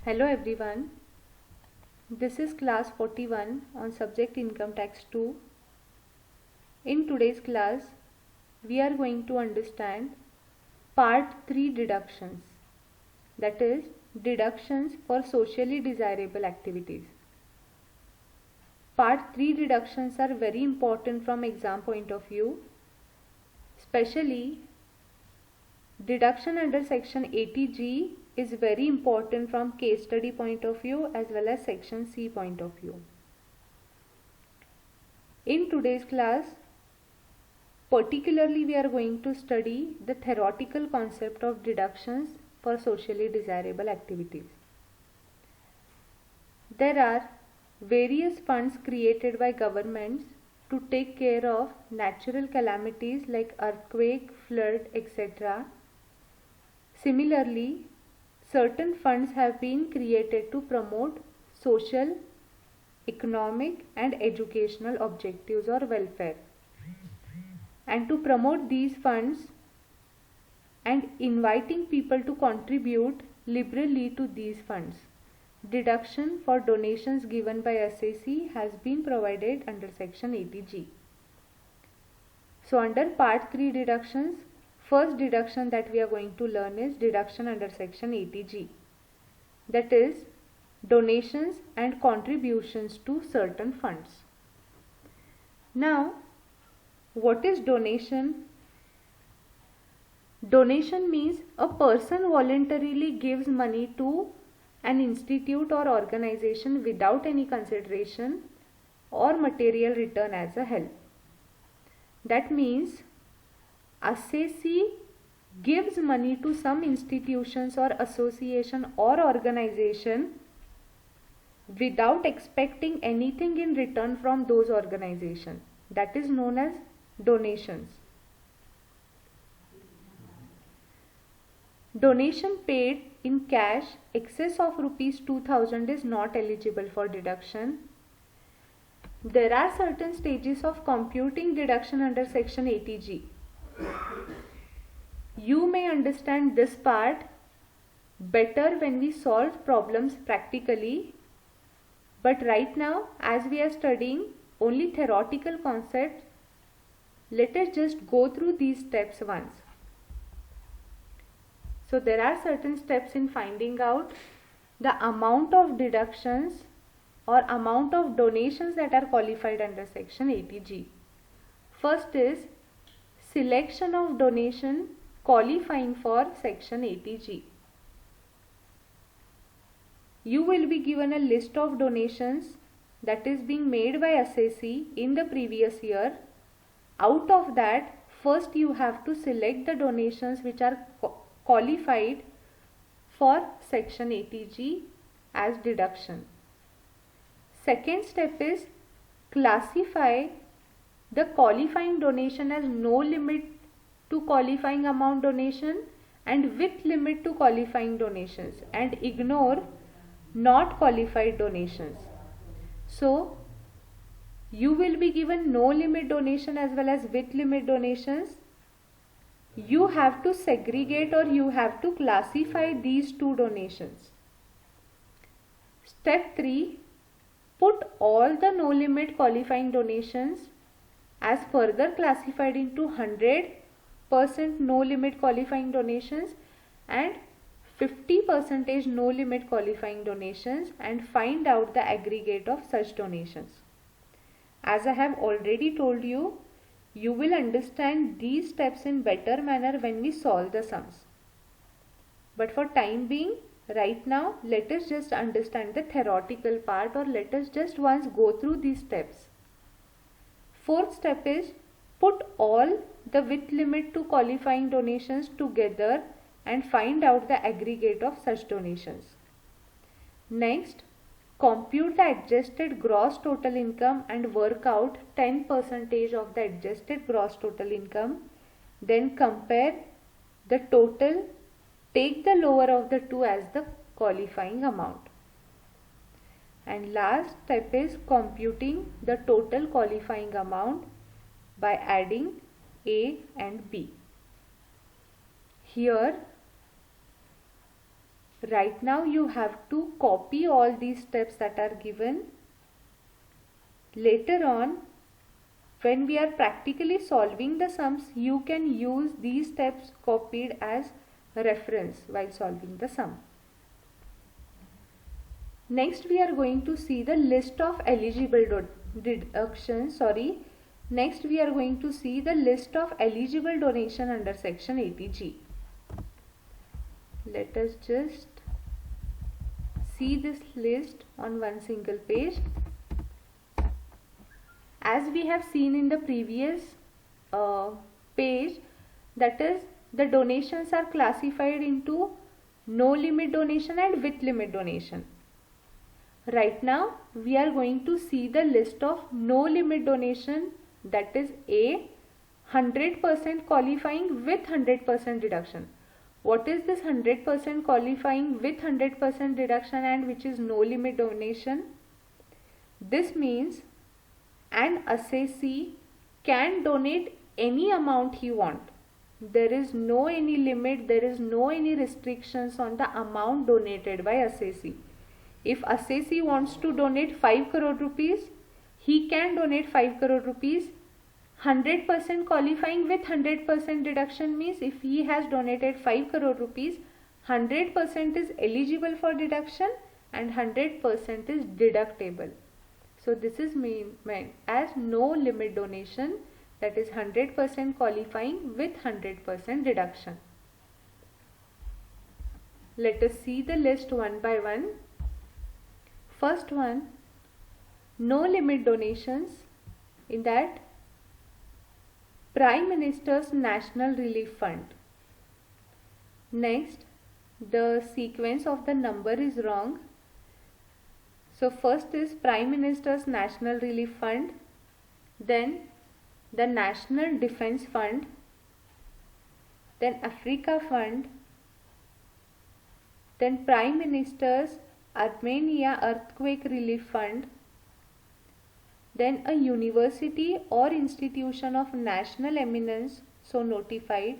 Hello everyone, this is class 41 on subject income tax 2. In today's class, we are going to understand part 3 deductions, that is deductions for socially desirable activities. Part 3 deductions are very important from exam point of view, especially deduction under section 80G is very important from case study point of view as well as section C point of view. In today's class, particularly we are going to study the theoretical concept of deductions for socially desirable activities. There are various funds created by governments to take care of natural calamities like earthquake, flood, etc. Similarly, certain funds have been created to promote social, economic and educational objectives or welfare. And to promote these funds and inviting people to contribute liberally to these funds, deduction for donations given by SAC has been provided under section 80G. So under part 3 deductions, first deduction that we are going to learn is deduction under section 80G, that is donations and contributions to certain funds. Now, what is donation? Donation means a person voluntarily gives money to an institute or organization without any consideration or material return as a help. That means assessee gives money to some institutions or association or organization without expecting anything in return from those organizations. That is known as donations. Donation paid in cash excess of rupees 2000 is not eligible for deduction. There are certain stages of computing deduction under section 80G. You may understand this part better when we solve problems practically, but right now as we are studying only theoretical concepts, let us just go through these steps once. So there are certain steps in finding out the amount of deductions or amount of donations that are qualified under section 80G. First is selection of donation qualifying for section 80G. You will be given a list of donations that is being made by SAC in the previous year. Out of that, first you have to select the donations which are qualified for section 80G as deduction. Second step is classify the qualifying donation as no limit to qualifying amount donation and with limit to qualifying donations, and ignore not qualified donations. So you will be given no limit donation as well as with limit donations. You have to segregate or you have to classify these two donations. Step 3, put all the no limit qualifying donations as further classified into 100% no limit qualifying donations and 50% no limit qualifying donations, and find out the aggregate of such donations. As I have already told you, you will understand these steps in better manner when we solve the sums. But for time being, right now, let us just understand the theoretical part, or let us just once go through these steps. Fourth step is put all the with limit to qualifying donations together and find out the aggregate of such donations. Next, compute the adjusted gross total income and work out 10% of the adjusted gross total income. Then compare the total, take the lower of the two as the qualifying amount. And last step is computing the total qualifying amount by adding A and B. Here Right now you have to copy all these steps that are given. Later on, when we are practically solving the sums, you can use these steps copied as reference while solving the sum. Next we are going to see the list of eligible deductions. Next we are going to see the list of eligible donation under section 80G. Let us just see this list on one single page. As we have seen in the previous page, that is, the donations are classified into no limit donation and with limit donation. Right now we are going to see the list of no limit donation, that is A, 100% qualifying with 100% deduction. What is this 100% qualifying with 100% deduction and which is no limit donation? This means an assessee can donate any amount he wants. There is no any limit, there is no any restrictions on the amount donated by assessee. If assessee wants to donate 5 crore rupees, he can donate 5 crore rupees. 100% qualifying with 100% deduction means if he has donated 5 crore rupees, 100% is eligible for deduction and 100% is deductible. So this is meant as no limit donation, that is 100% qualifying with 100% deduction. Let us see the list one by one. First one, no limit donations. In that, Prime Minister's National Relief Fund. Next, the sequence of the number is wrong. So first is Prime Minister's National Relief Fund, then the National Defence Fund, then Africa Fund, then Prime Minister's Armenia Earthquake Relief Fund, then a university or institution of national eminence so notified,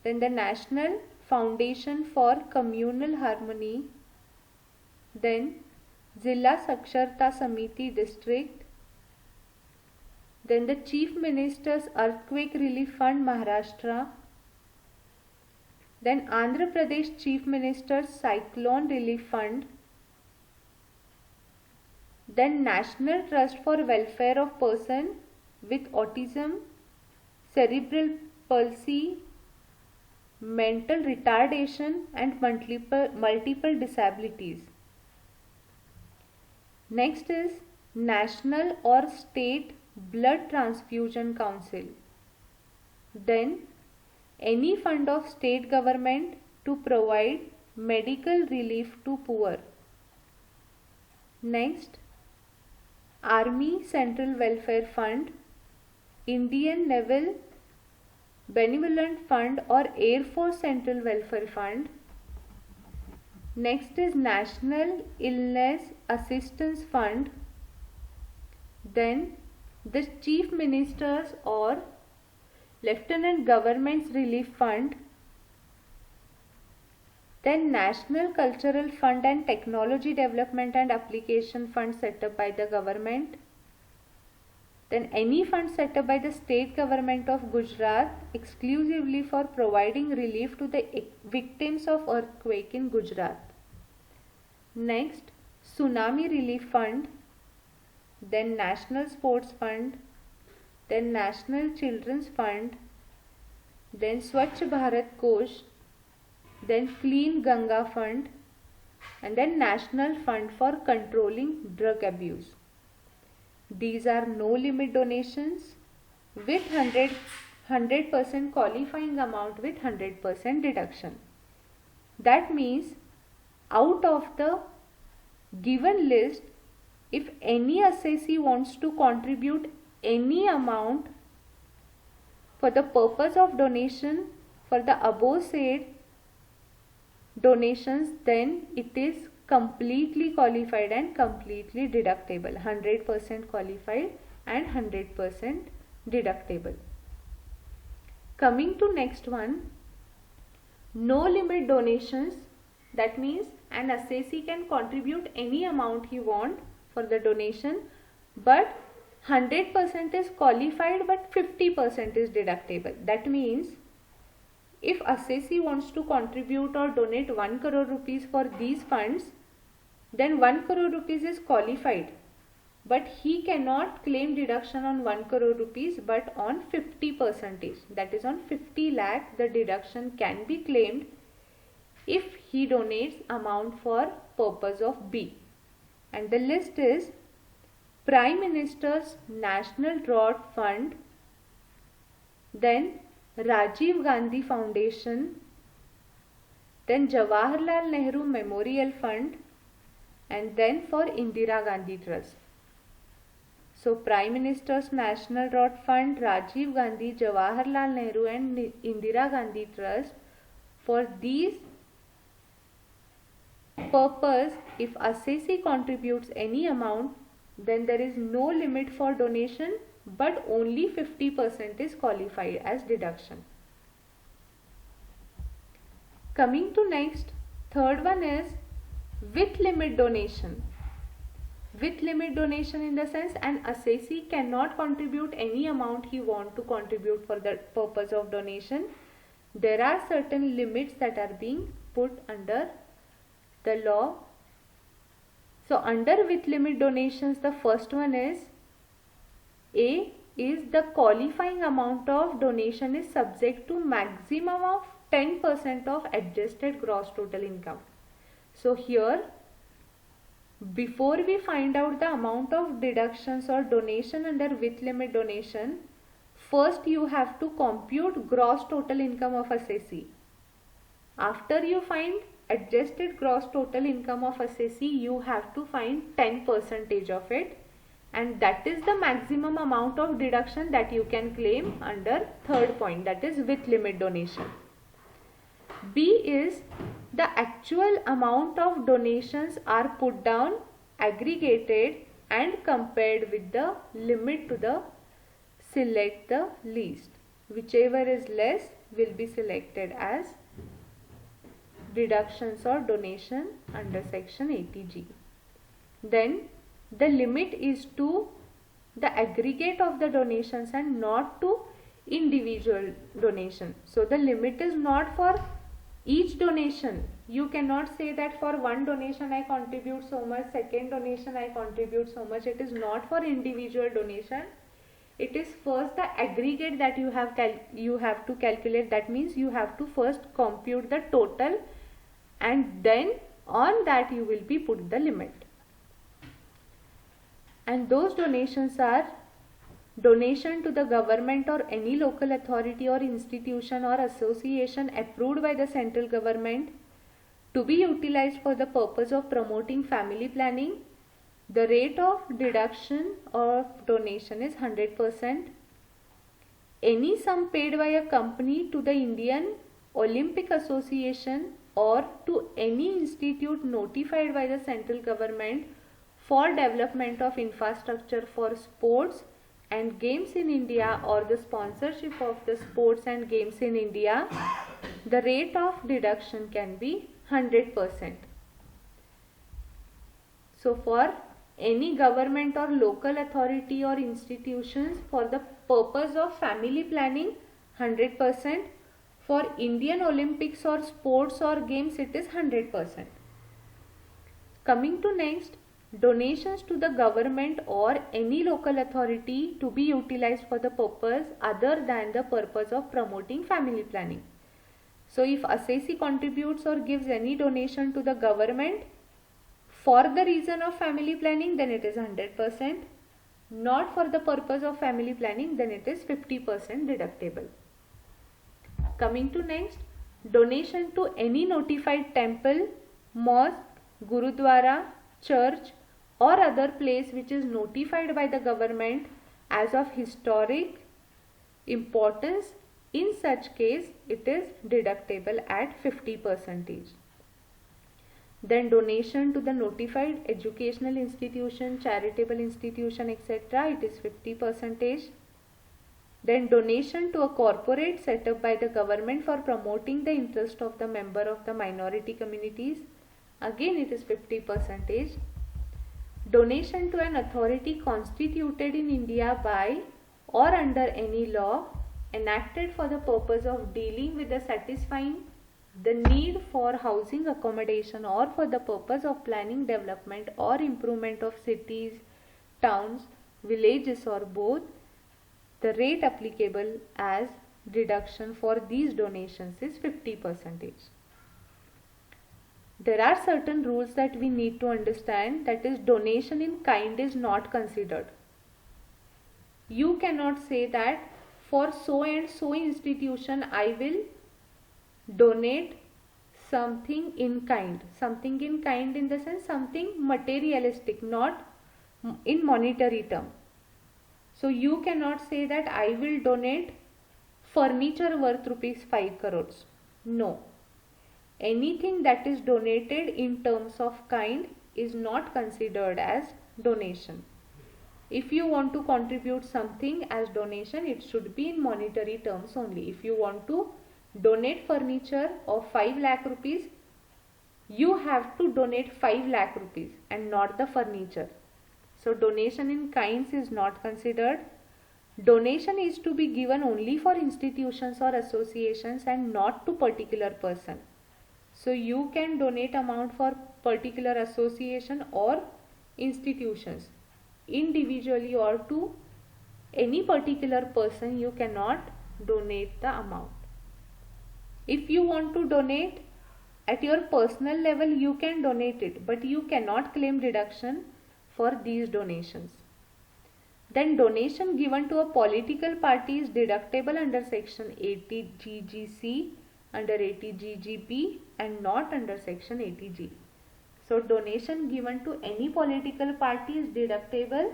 then the National Foundation for Communal Harmony, then Zilla Saksharta Samiti District, then the Chief Minister's Earthquake Relief Fund Maharashtra, then Andhra Pradesh Chief Minister's Cyclone Relief Fund, then National Trust for Welfare of Person with Autism, Cerebral Palsy, Mental Retardation and multiple disabilities. Next is National or State Blood Transfusion Council. Then any fund of state government to provide medical relief to poor. Next, Army Central Welfare Fund, Indian Naval Benevolent Fund or Air Force Central Welfare Fund. Next is National Illness Assistance Fund. Then the Chief Minister's or Lieutenant Government's Relief Fund. Then National Cultural Fund and Technology Development and Application Fund set up by the government. Then any fund set up by the state government of Gujarat exclusively for providing relief to the victims of earthquake in Gujarat. Next, Tsunami Relief Fund, then National Sports Fund, then National Children's Fund, then Swachh Bharat Kosh, then Clean Ganga Fund, and then National Fund for Controlling Drug Abuse. These are no limit donations with 100% qualifying amount with 100% deduction. That means out of the given list, if any assessee wants to contribute any amount for the purpose of donation for the above said donations, then it is completely qualified and completely deductible, 100% qualified and 100% deductible. Coming to next one, no limit donations That means an assessee can contribute any amount he want for the donation, but 100% is qualified but 50% is deductible. That means if assessee wants to contribute or donate 1 crore rupees for these funds, then 1 crore rupees is qualified, but he cannot claim deduction on 1 crore rupees but on 50%. That is on 50 lakh the deduction can be claimed if he donates amount for purpose of B. And the list is Prime Minister's National Drought Fund, then Rajiv Gandhi Foundation, then Jawaharlal Nehru Memorial Fund, and then for Indira Gandhi Trust. So Prime Minister's National Drought Fund, Rajiv Gandhi, Jawaharlal Nehru and Indira Gandhi Trust, for these purpose, if assessee contributes any amount, then there is no limit for donation, but only 50% is qualified as deduction. Coming to next, third one is with limit donation. With limit donation in the sense an assessee cannot contribute any amount he want to contribute for the purpose of donation. There are certain limits that are being put under the law. So under with limit donations, the first one is A is the qualifying amount of donation is subject to maximum of 10% of adjusted gross total income. So here, before we find out the amount of deductions or donation under with limit donation, first you have to compute gross total income of assessee. After you find adjusted gross total income of assessee, you have to find 10% of it, and that is the maximum amount of deduction that you can claim under third point, that is with limit donation. B is the actual amount of donations are put down, aggregated and compared with the limit to the select the least. Whichever is less will be selected as deductions or donation under section 80G. Then the limit is to the aggregate of the donations and not to individual donation. So the limit is not for each donation. You cannot say that for one donation I contribute so much, second donation I contribute so much. It is not for individual donation. It is first the aggregate that you have to calculate. That means you have to first compute the total, and then on that you will be put the limit. And those donations are donation to the government or any local authority or institution or association approved by the central government to be utilized for the purpose of promoting family planning. The rate of deduction of donation is 100%. Any sum paid by a company to the Indian Olympic Association or to any institute notified by the central government for development of infrastructure for sports and games in India or the sponsorship of the sports and games in India, the rate of deduction can be 100%. So for any government or local authority or institutions for the purpose of family planning, 100%. For Indian Olympics or sports or games, it is 100%. Coming to next, donations to the government or any local authority to be utilized for the purpose other than the purpose of promoting family planning. So if assessee contributes or gives any donation to the government for the reason of family planning, then it is 100%. Not for the purpose of family planning, then it is 50% deductible. Coming to next, donation to any notified temple, mosque, gurudwara, church or other place which is notified by the government as of historic importance. In such case, it is deductible at 50%. Then donation to the notified educational institution, charitable institution, etc. It is 50%. Then donation to a corporate set up by the government for promoting the interest of the member of the minority communities. Again it is 50%. Donation to an authority constituted in India by or under any law enacted for the purpose of dealing with the satisfying the need for housing accommodation or for the purpose of planning development or improvement of cities, towns, villages or both. The rate applicable as deduction for these donations is 50%. There are certain rules that we need to understand, that is, donation in kind is not considered. You cannot say that for so and so institution I will donate something in kind. Something in kind in the sense something materialistic, not in monetary term. So you cannot say that I will donate furniture worth rupees 5 crores. No. Anything that is donated in terms of kind is not considered as donation. If you want to contribute something as donation, it should be in monetary terms only. If you want to donate furniture of 5 lakh rupees, you have to donate 5 lakh rupees and not the furniture. So donation in kinds is not considered. Donation is to be given only for institutions or associations and not to particular person. So you can donate amount for particular association or institutions. Individually or to any particular person you cannot donate the amount. If you want to donate at your personal level, you can donate it, but you cannot claim deduction for these donations. Then donation given to a political party is deductible under section 80 GGC, under 80 GGP and not under section 80G. So donation given to any political party is deductible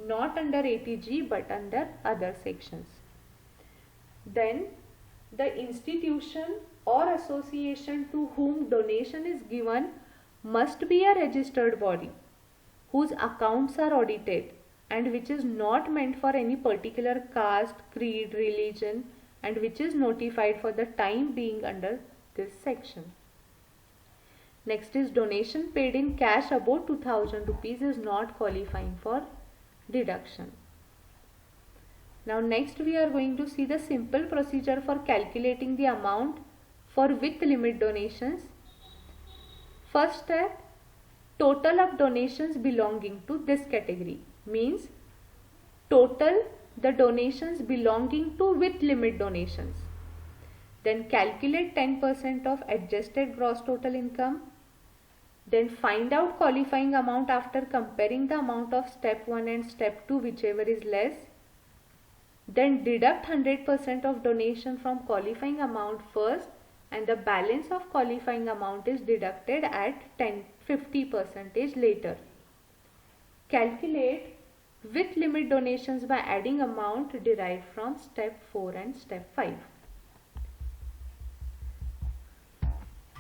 not under 80G but under other sections. Then the institution or association to whom donation is given must be a registered body whose accounts are audited and which is not meant for any particular caste, creed, religion, and which is notified for the time being under this section. Next is donation paid in cash above 2000 rupees is not qualifying for deduction. Now next we are going to see the simple procedure for calculating the amount for with limit donations. First step, total of donations belonging to this category, means total the donations belonging to with limit donations. Then calculate 10% of adjusted gross total income. Then find out qualifying amount after comparing the amount of step 1 and step 2, whichever is less. Then deduct 100% of donation from qualifying amount first and the balance of qualifying amount is deducted at 50% later. Calculate with limit donations by adding amount derived from step 4 and step 5.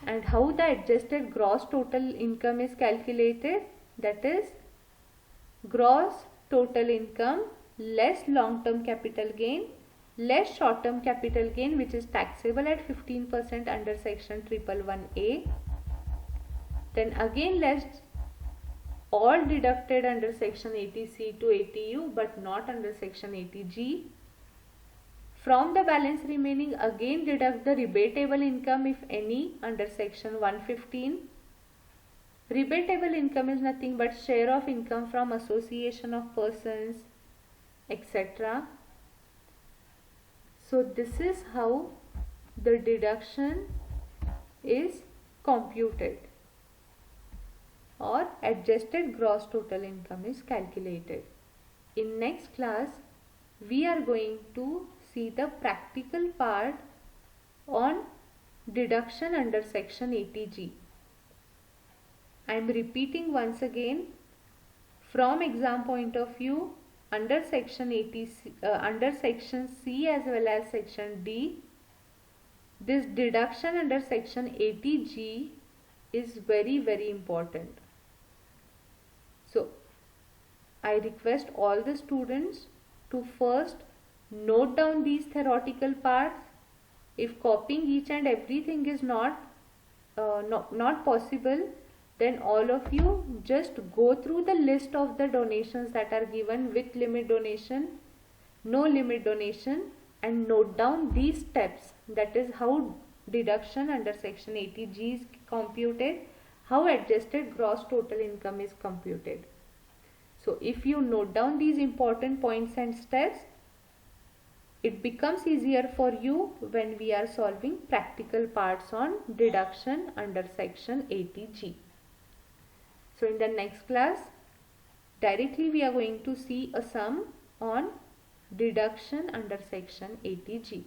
And how the adjusted gross total income is calculated, that is gross total income less long term capital gain less short term capital gain, which is taxable at 15% under section 111A. Then again less all deducted under section 80C to 80U but not under section 80G. From the balance remaining again deduct the rebatable income if any under section 115. Rebatable income is nothing but share of income from association of persons, etc. So this is how the deduction is computed or adjusted gross total income is calculated. In next class we are going to see the practical part on deduction under section 80G. I am repeating once again, from exam point of view, under section 80, under section C as well as section D, this deduction under section 80G is very important. So I request all the students to first Note down these theoretical parts. If copying each and everything is not possible, then all of you just go through the list of the donations that are given with limit donation, no limit donation, and note down these steps. That is how deduction under section 80G is computed, how adjusted gross total income is computed. So if you note down these important points and steps, it becomes easier for you when we are solving practical parts on deduction under section 80G. So in the next class, directly we are going to see a sum on deduction under section 80G.